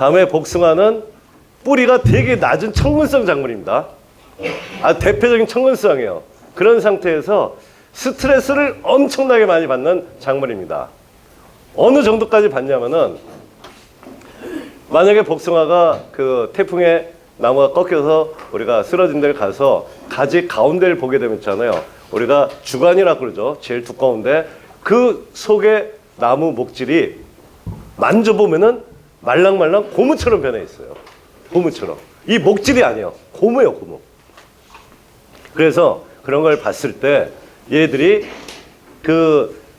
다음에 복숭아는 뿌리가 되게 낮은 청근성 작물입니다. 대표적인 청근성이에요. 그런 상태에서 스트레스를 엄청나게 많이 받는 작물입니다. 어느 정도까지 받냐면은, 만약에 복숭아가 그 태풍에 나무가 꺾여서 우리가 쓰러진 데를 가서 가지 가운데를 보게 되면 있잖아요. 우리가 주관이라고 그러죠. 제일 두꺼운데 그 속에 나무 목질이 만져보면은 말랑말랑 고무처럼 변해 있어요. 고무처럼. 이 목질이 아니에요. 고무예요, 고무. 그래서 그런 걸 봤을 때 얘들이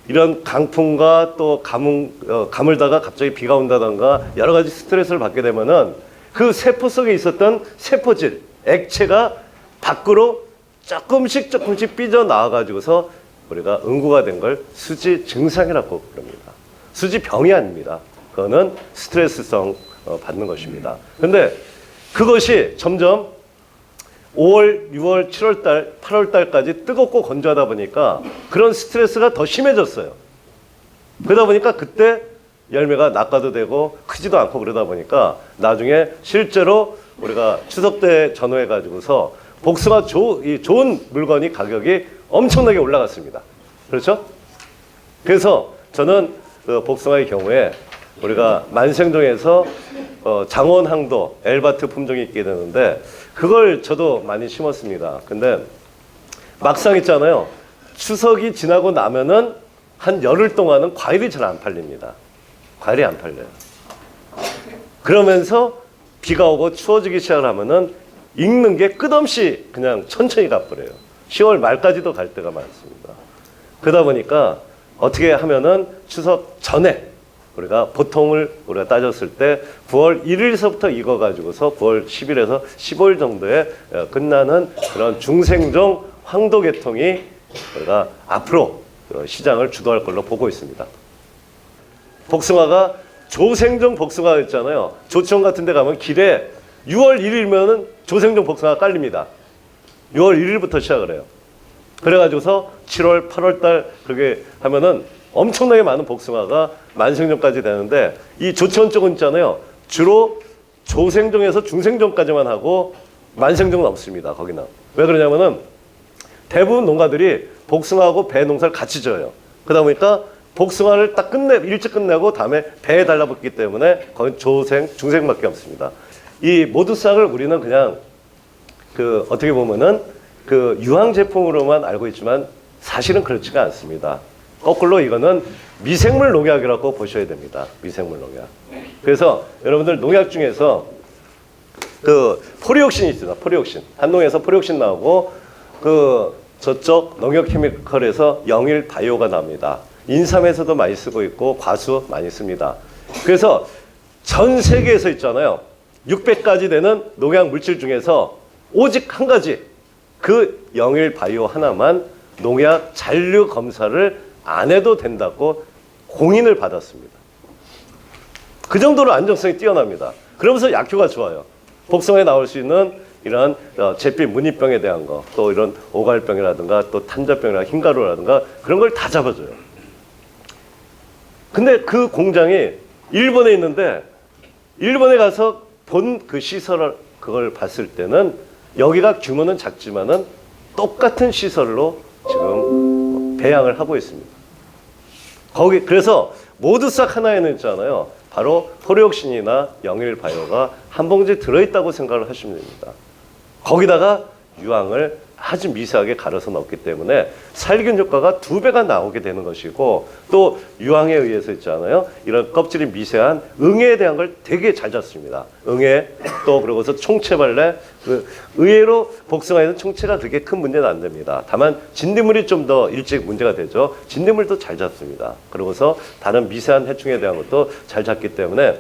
이런 강풍과 또 가물다가 갑자기 비가 온다던가 여러 가지 스트레스를 받게 되면은 그 세포 속에 있었던 세포질, 액체가 밖으로 조금씩 삐져나와가지고서 우리가 응고가 된 걸 수지 증상이라고 그럽니다. 수지 병이 아닙니다. 그거는 스트레스성 받는 것입니다. 근데 그것이 점점 5월, 6월, 7월달, 8월달까지 뜨겁고 건조하다 보니까 그런 스트레스가 더 심해졌어요. 그러다 보니까 그때 열매가 낙과도 되고 크지도 않고 그러다 보니까 나중에 실제로 우리가 추석 때 전후해가지고서 복숭아 좋은 물건이 가격이 엄청나게 올라갔습니다. 그렇죠? 그래서 저는 그 복숭아의 경우에 우리가 만생종에서 장원항도 엘바트 품종이 있게 되는데 그걸 저도 많이 심었습니다. 근데 막상 있잖아요. 추석이 지나고 나면은 한 열흘 동안은 과일이 잘 안 팔립니다. 과일이 안 팔려요. 그러면서 비가 오고 추워지기 시작을 하면은 익는 게 끝없이 그냥 천천히 가버려요. 10월 말까지도 갈 때가 많습니다. 그러다 보니까 어떻게 하면은 추석 전에 우리가 보통을 우리가 따졌을 때 9월 1일서부터 익어가지고서 9월 10일에서 15일 정도에 끝나는 그런 중생종 황도 계통이 우리가 앞으로 시장을 주도할 걸로 보고 있습니다. 복숭아가 조생종 복숭아 있잖아요. 조청 같은 데 가면 길에 6월 1일면은 조생종 복숭아가 깔립니다. 6월 1일부터 시작을 해요. 그래가지고서 7월, 8월 달 그렇게 하면은 엄청나게 많은 복숭아가 만생종까지 되는데 이 조천 쪽은 있잖아요. 주로 조생종에서 중생종까지만 하고 만생종은 없습니다. 거기는. 왜 그러냐면은 대부분 농가들이 복숭아하고 배 농사를 같이 지어요. 그러다 보니까 복숭아를 딱 일찍 끝내고 다음에 배에 달라붙기 때문에 거긴 조생, 중생밖에 없습니다. 이 모두싹을 우리는 그냥 어떻게 보면은 유황 제품으로만 알고 있지만 사실은 그렇지가 않습니다. 거꾸로 이거는 미생물 농약이라고 보셔야 됩니다. 미생물 농약. 그래서 여러분들 농약 중에서 포리옥신이 있습니다. 포리옥신. 한농에서 포리옥신 나오고 저쪽 농협 케미컬에서 영일 바이오가 나옵니다. 인삼에서도 많이 쓰고 있고 과수 많이 씁니다. 그래서 전 세계에서 있잖아요. 600가지 되는 농약 물질 중에서 오직 한 가지 그 영일 바이오 하나만 농약 잔류 검사를 안 해도 된다고 공인을 받았습니다. 그 정도로 안정성이 뛰어납니다. 그러면서 약효가 좋아요. 복숭아에 나올 수 있는 이런 잿빛 무늬병에 대한 거, 또 이런 오갈병이라든가 또 탄저병이나 흰가루라든가 그런 걸 다 잡아줘요. 근데 그 공장이 일본에 있는데 일본에 가서 본 그 시설을 그걸 봤을 때는 여기가 규모는 작지만은 똑같은 시설로 지금 배양을 하고 있습니다. 그래서 모두싹 하나에는 있잖아요. 바로 포리옥신이나 영일 바이오가 한 봉지 들어있다고 생각을 하시면 됩니다. 거기다가 유황을 아주 미세하게 갈아서 넣기 때문에 살균 효과가 2배가 나오게 되는 것이고 또 유황에 의해서 있잖아요. 이런 껍질이 미세한 응애에 대한 걸 되게 잘 잡습니다. 응애 또 그러고서 총채벌레 의외로 복숭아에는 총채가 그렇게 큰 문제는 안 됩니다. 다만 진딧물이 좀 더 일찍 문제가 되죠. 진딧물도 잘 잡습니다. 그러고서 다른 미세한 해충에 대한 것도 잘 잡기 때문에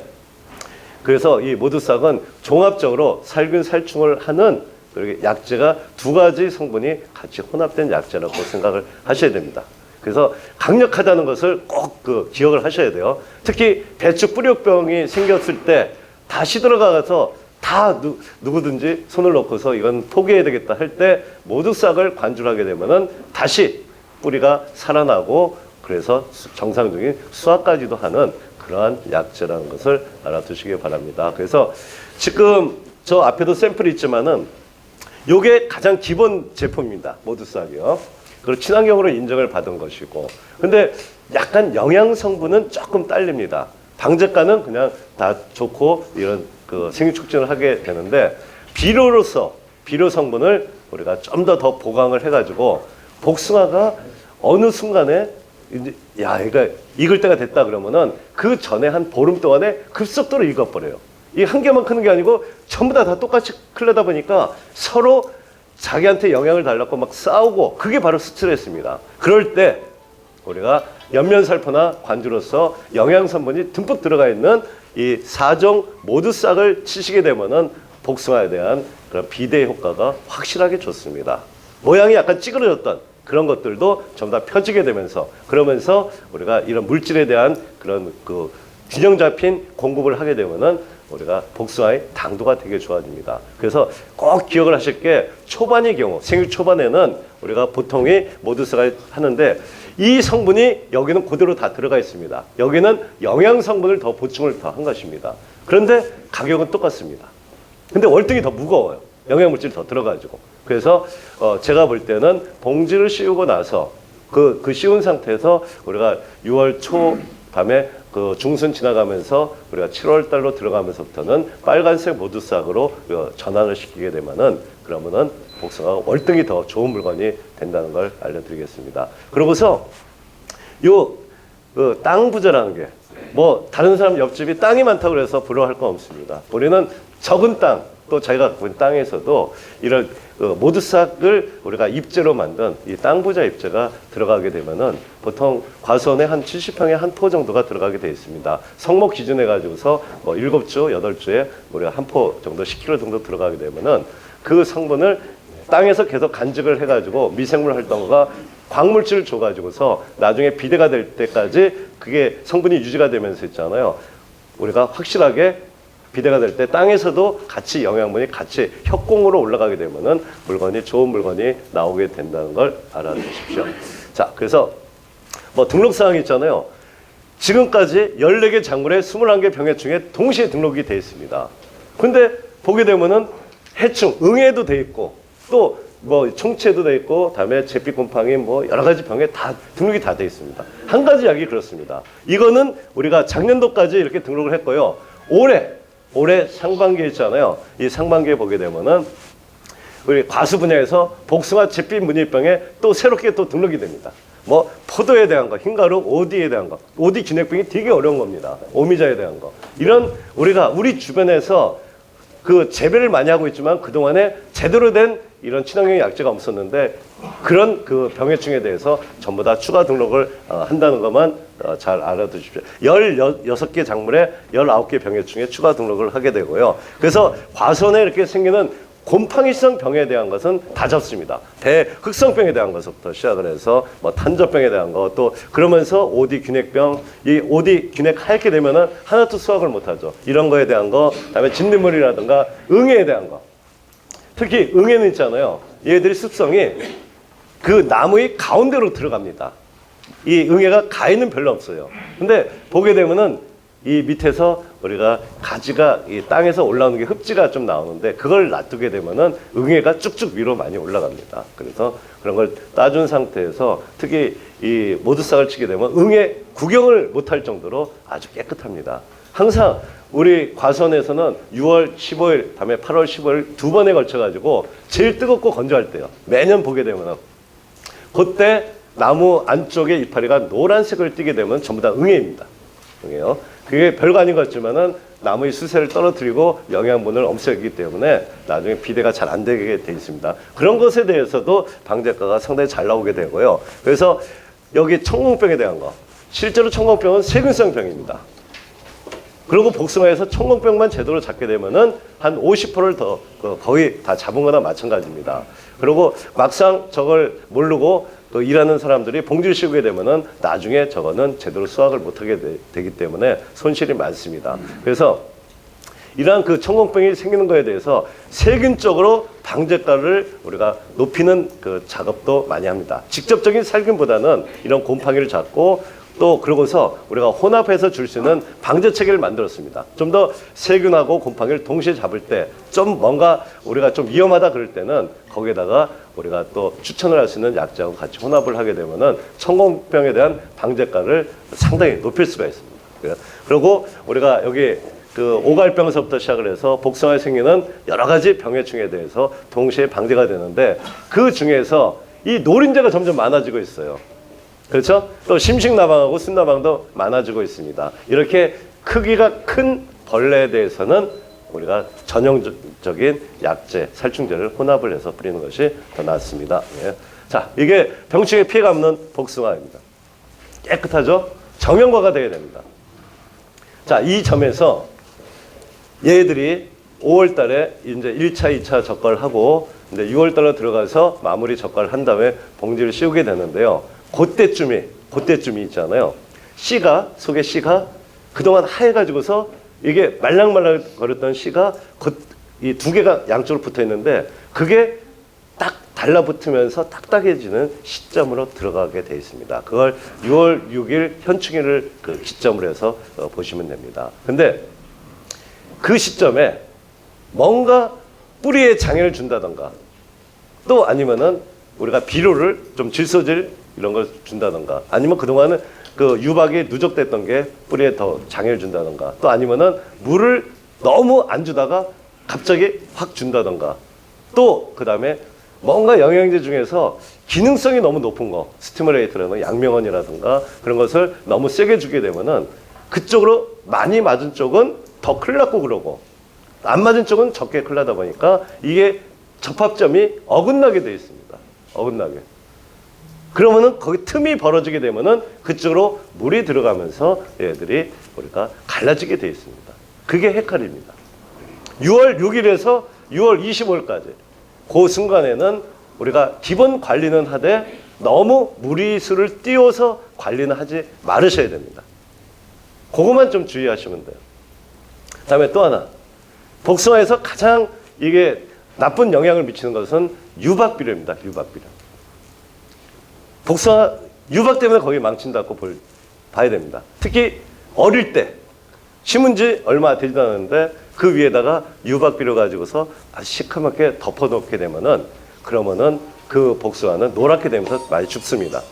그래서 이 모두싹은 종합적으로 살균 살충을 하는 그리고 약재가 2가지 성분이 같이 혼합된 약재라고 생각을 하셔야 됩니다. 그래서 강력하다는 것을 꼭 기억을 하셔야 돼요. 특히 배추 뿌리옥병이 생겼을 때 다시 들어가서 다 누구든지 손을 놓고서 이건 포기해야 되겠다 할 때 모두싹을 관주를 하게 되면은 다시 뿌리가 살아나고 그래서 정상적인 수확까지도 하는 그러한 약재라는 것을 알아두시기 바랍니다. 그래서 지금 저 앞에도 샘플이 있지만은 요게 가장 기본 제품입니다. 모두싹이요. 그리고 친환경으로 인정을 받은 것이고, 근데 약간 영양 성분은 조금 딸립니다. 방제가는 그냥 다 좋고 이런 그 생육 촉진을 하게 되는데, 비료 성분을 우리가 좀 더 보강을 해가지고 복숭아가 어느 순간에 이제 그러니까 익을 때가 됐다 그러면은 그 전에 한 보름 동안에 급속도로 익어버려요. 이 한 개만 크는 게 아니고 전부 다 똑같이 클려다 보니까 서로 자기한테 영향을 달라고 막 싸우고, 그게 바로 스트레스입니다. 그럴 때 우리가 연면살포나 관주로서 영양 성분이 듬뿍 들어가 있는 이 4종 모두싹을 치시게 되면은 복숭아에 대한 그런 비대 효과가 확실하게 좋습니다. 모양이 약간 찌그러졌던 그런 것들도 전부 다 펴지게 되면서, 그러면서 우리가 이런 물질에 대한 그런 그 균형 잡힌 공급을 하게 되면은 우리가 복숭아의 당도가 되게 좋아집니다. 그래서 꼭 기억을 하실 게, 초반의 경우, 생육 초반에는 우리가 보통이 모두싹을 하는데 이 성분이 여기는 그대로 다 들어가 있습니다. 여기는 영양 성분을 더 보충을 더 한 것입니다. 그런데 가격은 똑같습니다. 근데 월등히 더 무거워요. 영양물질이 더 들어가지고. 그래서 제가 볼 때는 봉지를 씌우고 나서 그 씌운 상태에서 우리가 6월 초 밤에 그 중순 지나가면서 우리가 7월 달로 들어가면서부터는 빨간색 모두싹으로 전환을 시키게 되면은, 그러면은 복숭아가 월등히 더 좋은 물건이 된다는 걸 알려드리겠습니다. 그러고서 땅 부자라는 게, 뭐 다른 사람 옆집이 땅이 많다고 그래서 부러워할 건 없습니다. 우리는 적은 땅, 또 자기가 갖고 있는 땅에서도 이런 모두싹을 우리가 입재로 만든 이 땅 부자 입재가 들어가게 되면은 보통 과수원에 한 70평에 한 포 정도가 들어가게 되어 있습니다. 성목 기준해 가지고서 뭐 7주, 8주에 우리가 한 포 정도 10kg 정도 들어가게 되면은 그 성분을 땅에서 계속 간직을 해 가지고 미생물 활동과 광물질을 줘 가지고서 나중에 비대가 될 때까지 그게 성분이 유지가 되면서 있잖아요. 우리가 확실하게 비대가 될 때 땅에서도 같이 영양분이 같이 협공으로 올라가게 되면은 물건이, 좋은 물건이 나오게 된다는 걸 알아두십시오. 자, 그래서 뭐 등록사항이 있잖아요. 지금까지 14개 작물에 21개 병해충에 동시에 등록이 되어 있습니다. 근데 보게 되면은 해충, 응애도 돼 있고, 또 뭐 총체도 돼 있고, 다음에 제피곰팡이 뭐 여러 가지 병에 다 등록이 다 돼 있습니다. 한 가지 약이 그렇습니다. 이거는 우리가 작년도까지 이렇게 등록을 했고요. 올해 상반기에 있잖아요. 이 상반기에 보게 되면은 우리 과수 분야에서 복숭아 제빛 무늬병에 또 새롭게 또 등록이 됩니다. 뭐 포도에 대한 거, 흰가루, 오디에 대한 거, 오디 균핵병이 되게 어려운 겁니다. 오미자에 대한 거. 이런 우리가 우리 주변에서 그 재배를 많이 하고 있지만 그동안에 제대로 된 이런 친환경 약재가 없었는데, 그런 그 병해충에 대해서 전부 다 추가 등록을 한다는 것만 잘 알아두십시오. 16개 작물에 19개 병해충에 추가 등록을 하게 되고요. 그래서 과수원에 이렇게 생기는 곰팡이성 병에 대한 것은 다 잡습니다. 대흑성병에 대한 것부터 시작을 해서 뭐 탄저병에 대한 거, 또 그러면서 오디 균핵병, 이 오디 균핵 하얗게 되면은 하나도 수확을 못하죠. 이런 거에 대한 거, 그다음에 진딧물이라든가 응애에 대한 거. 특히 응애는 있잖아요. 얘들이 습성이 그 나무의 가운데로 들어갑니다. 이 응애가 가위는 별로 없어요. 근데 보게 되면은 이 밑에서 우리가 가지가 이 땅에서 올라오는 게 흡지가 좀 나오는데, 그걸 놔두게 되면은 응애가 쭉쭉 위로 많이 올라갑니다. 그래서 그런 걸 따준 상태에서 특히 이 모두싹을 치게 되면 응애 구경을 못할 정도로 아주 깨끗합니다. 항상 우리 과수원에서는 6월 15일, 다음에 8월 15일 두 번에 걸쳐 가지고 제일 뜨겁고 건조할 때요. 매년 보게 되면 그때 나무 안쪽에 이파리가 노란색을 띠게 되면 전부 다 응애입니다. 응애요. 그게 별거 아닌 것 같지만은 나무의 수세를 떨어뜨리고 영양분을 없애기 때문에 나중에 비대가 잘 안 되게 돼 있습니다. 그런 것에 대해서도 방제가가 상당히 잘 나오게 되고요. 그래서 여기 청공병에 대한 거, 실제로 청공병은 세균성 병입니다. 그리고 복숭아에서 청공병만 제대로 잡게 되면은 한 50%를 더 거의 다 잡은 거나 마찬가지입니다. 그리고 막상 저걸 모르고 또 일하는 사람들이 봉지를 씌우게 되면은 나중에 저거는 제대로 수확을 못하게 되기 때문에 손실이 많습니다. 그래서 이러한 그 청공병이 생기는 거에 대해서 세균적으로 방제가를 우리가 높이는 그 작업도 많이 합니다. 직접적인 살균보다는 이런 곰팡이를 잡고 또 그러고서 우리가 혼합해서 줄 수 있는 방제 체계를 만들었습니다. 좀 더 세균하고 곰팡이를 동시에 잡을 때 좀 뭔가 우리가 좀 위험하다 그럴 때는 거기에다가 우리가 또 추천을 할 수 있는 약재하고 같이 혼합을 하게 되면은 청공병에 대한 방제가를 상당히 높일 수가 있습니다. 그리고 우리가 여기 그 오갈병서부터 시작을 해서 복숭아에 생기는 여러 가지 병해충에 대해서 동시에 방제가 되는데 그 중에서 이 노린재가 점점 많아지고 있어요. 그렇죠? 또 심식나방하고 순나방도 많아지고 있습니다. 이렇게 크기가 큰 벌레에 대해서는 우리가 전형적인 약재, 살충제를 혼합을 해서 뿌리는 것이 더 낫습니다. 예. 자, 이게 병충해 피해가 없는 복숭아입니다. 깨끗하죠? 정형화가 되어야 됩니다. 자, 이 점에서 얘들이 5월 달에 이제 1차, 2차 적과를 하고 이제 6월 달로 들어가서 마무리 적과를 한 다음에 봉지를 씌우게 되는데요. 그때쯤이 있잖아요. 속에 씨가 그동안 하얘가지고서 이게 말랑말랑 거렸던 씨가 이 두 개가 양쪽으로 붙어 있는데 그게 딱 달라붙으면서 딱딱해지는 시점으로 들어가게 되어 있습니다. 그걸 6월 6일 현충일을 그 시점으로 해서 보시면 됩니다. 근데 그 시점에 뭔가 뿌리에 장애를 준다던가 또 아니면은 우리가 비료를 좀 질소질 이런 걸 준다던가 아니면 그동안은 그 유박이 누적됐던 게 뿌리에 더 장애를 준다던가 또 아니면은 물을 너무 안 주다가 갑자기 확 준다던가 또 그 다음에 뭔가 영양제 중에서 기능성이 너무 높은 거 스티뮬레이터라는 양명원이라든가 그런 것을 너무 세게 주게 되면은 그쪽으로 많이 맞은 쪽은 더 큰일 났고 그러고 안 맞은 쪽은 적게 큰일 나다 보니까 이게 접합점이 어긋나게 돼 있습니다. 어긋나게. 그러면은 거기 틈이 벌어지게 되면은 그쪽으로 물이 들어가면서 얘들이 우리가 갈라지게 돼 있습니다. 그게 헤카리입니다. 6월 6일에서 6월 25일까지 그 순간에는 우리가 기본 관리는 하되 너무 무리수를 띄워서 관리는 하지 말으셔야 됩니다. 그것만 좀 주의하시면 돼요. 다음에 또 하나 복숭아에서 가장 이게 나쁜 영향을 미치는 것은 유박비료입니다. 유박비료. 복숭아 유박 때문에 거의 망친다고 봐야 됩니다. 특히 어릴 때 심은 지 얼마 되지도 않았는데 그 위에다가 유박비료 가지고서 아주 시커멓게 덮어놓게 되면은 그러면은 그 복숭아는 노랗게 되면서 많이 죽습니다.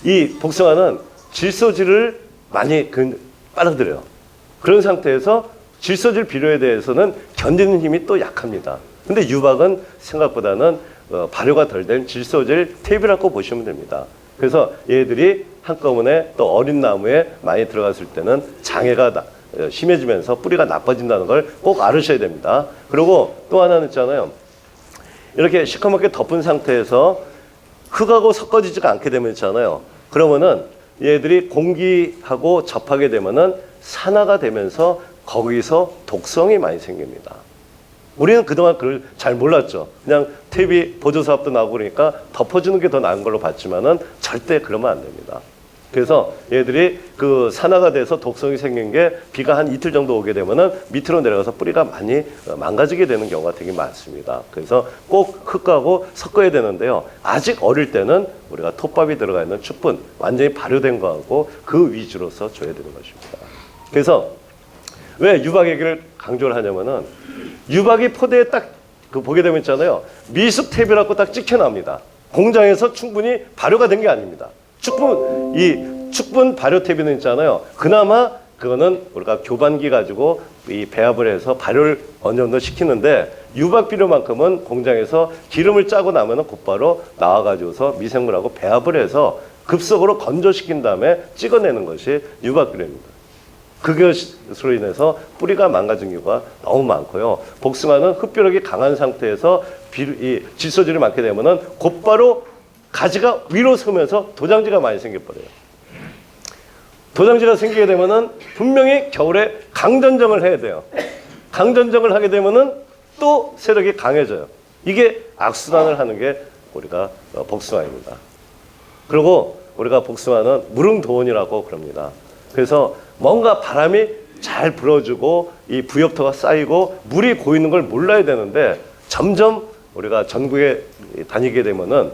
이 복숭아는 질소질을 많이 빨아들여요. 그런 상태에서 질소질 비료에 대해서는 견디는 힘이 또 약합니다. 근데 유박은 생각보다는 발효가 덜 된 질소질 탭이라고 보시면 됩니다. 그래서 얘들이 한꺼번에 또 어린 나무에 많이 들어갔을 때는 장애가 심해지면서 뿌리가 나빠진다는 걸 꼭 알으셔야 됩니다. 그리고 또 하나는 있잖아요. 이렇게 시커멓게 덮은 상태에서 흙하고 섞어지지가 않게 되면 있잖아요. 그러면은 얘들이 공기하고 접하게 되면은 산화가 되면서 거기서 독성이 많이 생깁니다. 우리는 그동안 그걸 잘 몰랐죠. 그냥 탭이 보조사업도 나오고 그러니까 덮어주는 게 더 나은 걸로 봤지만은 절대 그러면 안 됩니다. 그래서 얘들이 그 산화가 돼서 독성이 생긴 게 비가 한 이틀 정도 오게 되면은 밑으로 내려가서 뿌리가 많이 망가지게 되는 경우가 되게 많습니다. 그래서 꼭 흙하고 섞어야 되는데요. 아직 어릴 때는 우리가 톱밥이 들어가 있는 축분, 완전히 발효된 거하고 그 위주로서 줘야 되는 것입니다. 그래서 왜 유박 얘기를 강조를 하냐면은 유박이 포대에 딱 그 보게 되면 있잖아요. 미숙 탭이라고 딱 찍혀 나옵니다. 공장에서 충분히 발효가 된 게 아닙니다. 축분 발효 탭이 있잖아요. 그나마 그거는 우리가 교반기 가지고 이 배합을 해서 발효를 어느 정도 시키는데 유박 비료만큼은 공장에서 기름을 짜고 나면은 곧바로 나와가지고서 미생물하고 배합을 해서 급속으로 건조시킨 다음에 찍어내는 것이 유박 비료입니다. 그것으로 인해서 뿌리가 망가진 경우가 너무 많고요. 복숭아는 흡비력이 강한 상태에서 이 질소질이 많게 되면은 곧바로 가지가 위로 서면서 도장지가 많이 생겨버려요. 도장지가 생기게 되면은 분명히 겨울에 강전정을 해야 돼요. 강전정을 하게 되면은 또 세력이 강해져요. 이게 악순환을 하는 게 우리가 복숭아입니다. 그리고 우리가 복숭아는 무릉도원이라고 그럽니다. 그래서 뭔가 바람이 잘 불어주고 이 부엽토가 쌓이고 물이 고이는 걸 몰라야 되는데 점점 우리가 전국에 다니게 되면은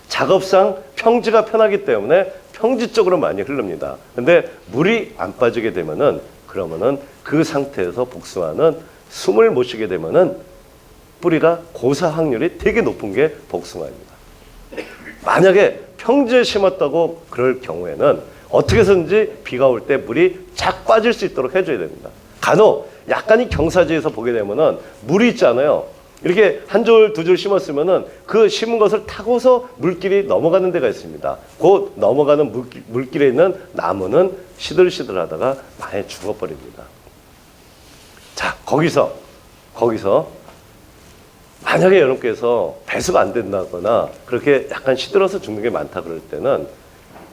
작업상 평지가 편하기 때문에 평지적으로 많이 흐릅니다. 근데 물이 안 빠지게 되면은 그러면은 그 상태에서 복숭아는 숨을 못 쉬게 되면은 뿌리가 고사 확률이 되게 높은 게 복숭아입니다. 만약에 평지에 심었다고 그럴 경우에는 어떻게 해서든지 비가 올 때 물이 쫙 빠질 수 있도록 해줘야 됩니다. 간혹 약간의 경사지에서 보게 되면은 물이 있잖아요. 이렇게 한 줄, 두 줄 심었으면은 그 심은 것을 타고서 물길이 넘어가는 데가 있습니다. 그 넘어가는 물길에 있는 나무는 시들시들하다가 많이 죽어버립니다. 자, 거기서 만약에 여러분께서 배수가 안 된다거나 그렇게 약간 시들어서 죽는 게 많다 그럴 때는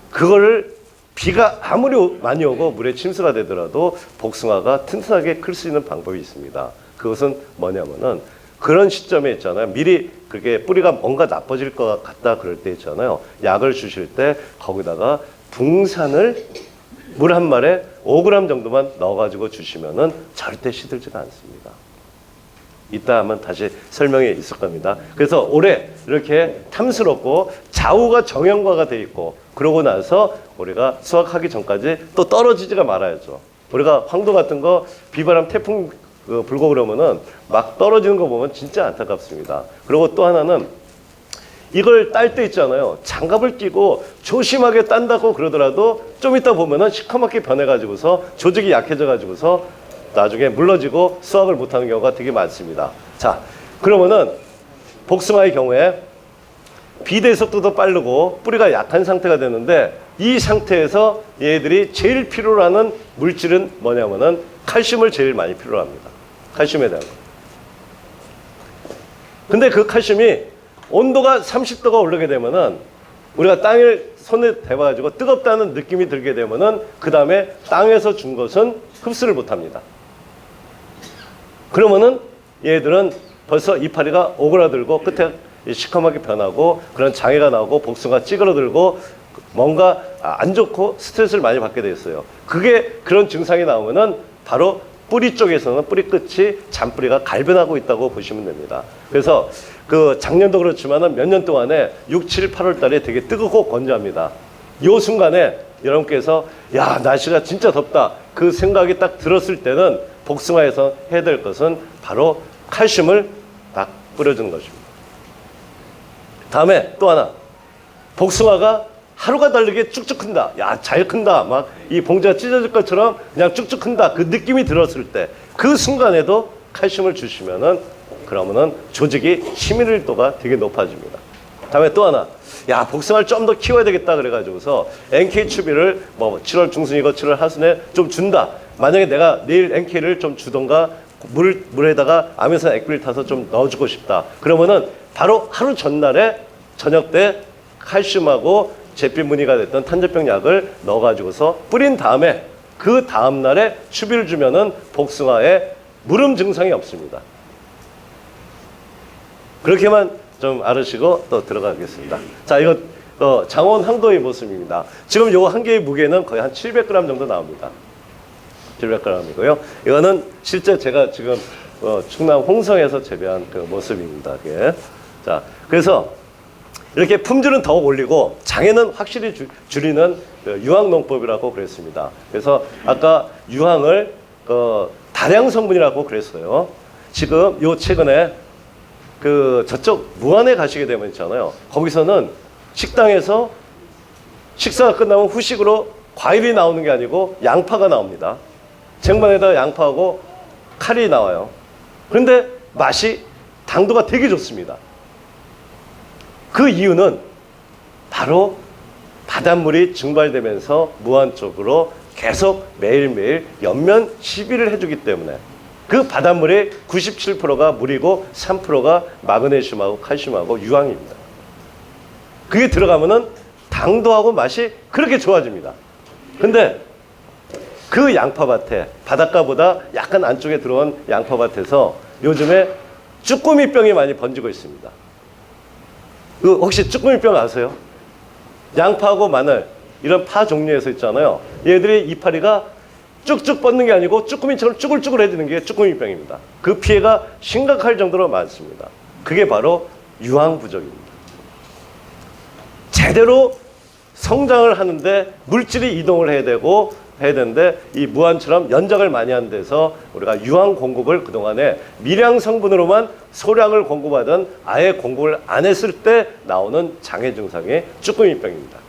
그거를 비가 아무리 많이 오고 물에 침수가 되더라도 복숭아가 튼튼하게 클 수 있는 방법이 있습니다. 그것은 뭐냐면은 그런 시점에 있잖아요. 미리 그게 뿌리가 뭔가 나빠질 것 같다 그럴 때 있잖아요. 약을 주실 때 거기다가 붕산을 물 한 말에 5g 정도만 넣어가지고 주시면은 절대 시들지가 않습니다. 이따 하면 다시 설명이 있을 겁니다. 그래서 올해 이렇게 탐스럽고 좌우가 정형화가 돼 있고 그러고 나서 우리가 수확하기 전까지 또 떨어지지가 말아야죠. 우리가 황도 같은 거 비바람 태풍 불고 그러면은 막 떨어지는 거 보면 진짜 안타깝습니다. 그리고 또 하나는 이걸 딸 때 있잖아요. 장갑을 끼고 조심하게 딴다고 그러더라도 좀 이따 보면은 시커멓게 변해가지고서 조직이 약해져가지고서 나중에 물러지고 수확을 못하는 경우가 되게 많습니다. 자, 그러면은 복숭아의 경우에 비대 속도도 빠르고 뿌리가 약한 상태가 되는데 이 상태에서 얘들이 제일 필요로 하는 물질은 뭐냐면은 칼슘을 제일 많이 필요로 합니다. 칼슘에 대한 거. 근데 그 칼슘이 온도가 30도가 오르게 되면은 우리가 땅을 손에 대봐가지고 뜨겁다는 느낌이 들게 되면은 그 다음에 땅에서 준 것은 흡수를 못합니다. 그러면은 얘들은 벌써 이파리가 오그라들고 끝에 시커멓게 변하고 그런 장애가 나오고 복숭아 찌그러들고 뭔가 안 좋고 스트레스를 많이 받게 돼 있어요. 그게 그런 증상이 나오면은 바로 뿌리 쪽에서는 뿌리 끝이 잔뿌리가 갈변하고 있다고 보시면 됩니다. 그래서 그 작년도 그렇지만은 몇 년 동안에 6, 7, 8월 달에 되게 뜨겁고 건조합니다. 이 순간에 여러분께서 야, 날씨가 진짜 덥다. 그 생각이 딱 들었을 때는 복숭아에서 해야 될 것은 바로 칼슘을 딱 뿌려주는 것입니다. 다음에 또 하나. 복숭아가 하루가 다르게 쭉쭉 큰다. 야, 잘 큰다. 막 이 봉지가 찢어질 것처럼 그냥 쭉쭉 큰다. 그 느낌이 들었을 때 그 순간에도 칼슘을 주시면은 그러면은 조직이 치밀도가 되게 높아집니다. 다음에 또 하나. 야, 복숭아를 좀 더 키워야 되겠다 그래가지고서 NK 추비를 뭐 7월 중순이고 7월 하순에 좀 준다. 만약에 내가 내일 NK를 좀 주던가 물에다가 아미노산 액비를 타서 좀 넣어주고 싶다. 그러면은 바로 하루 전날에 저녁 때 칼슘하고 잿빛 무늬가 됐던 탄저병 약을 넣어가지고서 뿌린 다음에 그 다음날에 추비를 주면은 복숭아에 무름 증상이 없습니다. 그렇게만 좀 알으시고 또 들어가겠습니다. 자, 이거 장원 황도의 모습입니다. 지금 요 한 개의 무게는 거의 한 700g 정도 나옵니다. 700g이고요. 이거는 실제 제가 지금 충남 홍성에서 재배한 그 모습입니다. 이게. 자, 그래서 이렇게 품질은 더욱 올리고 장애는 확실히 줄이는 그 유황농법이라고 그랬습니다. 그래서 아까 유황을 다량 성분이라고 그랬어요. 지금 요 최근에 그 저쪽 무안에 가시게 되면 있잖아요. 거기서는 식당에서 식사가 끝나면 후식으로 과일이 나오는 게 아니고 양파가 나옵니다. 쟁반에다가 양파하고 칼이 나와요. 그런데 맛이 당도가 되게 좋습니다. 그 이유는 바로 바닷물이 증발되면서 무안 쪽으로 계속 매일매일 연면 시비를 해주기 때문에 그 바닷물의 97%가 물이고 3%가 마그네슘하고 칼슘하고 유황입니다. 그게 들어가면은 당도하고 맛이 그렇게 좋아집니다. 근데 그 양파밭에 바닷가보다 약간 안쪽에 들어온 양파밭에서 요즘에 쭈꾸미병이 많이 번지고 있습니다. 그 혹시 쭈꾸미병 아세요? 양파하고 마늘 이런 파 종류에서 있잖아요. 얘들이 이파리가 쭉쭉 뻗는 게 아니고 쭈꾸미처럼 쭈글쭈글해지는 게 쭈꾸미병입니다. 그 피해가 심각할 정도로 많습니다. 그게 바로 유황 부족입니다. 제대로 성장을 하는데 물질이 이동을 해야 되는데 이 무한처럼 연작을 많이 하는 데서 우리가 유황 공급을 그동안에 미량 성분으로만 소량을 공급하던 아예 공급을 안 했을 때 나오는 장애 증상이 쭈꾸미병입니다.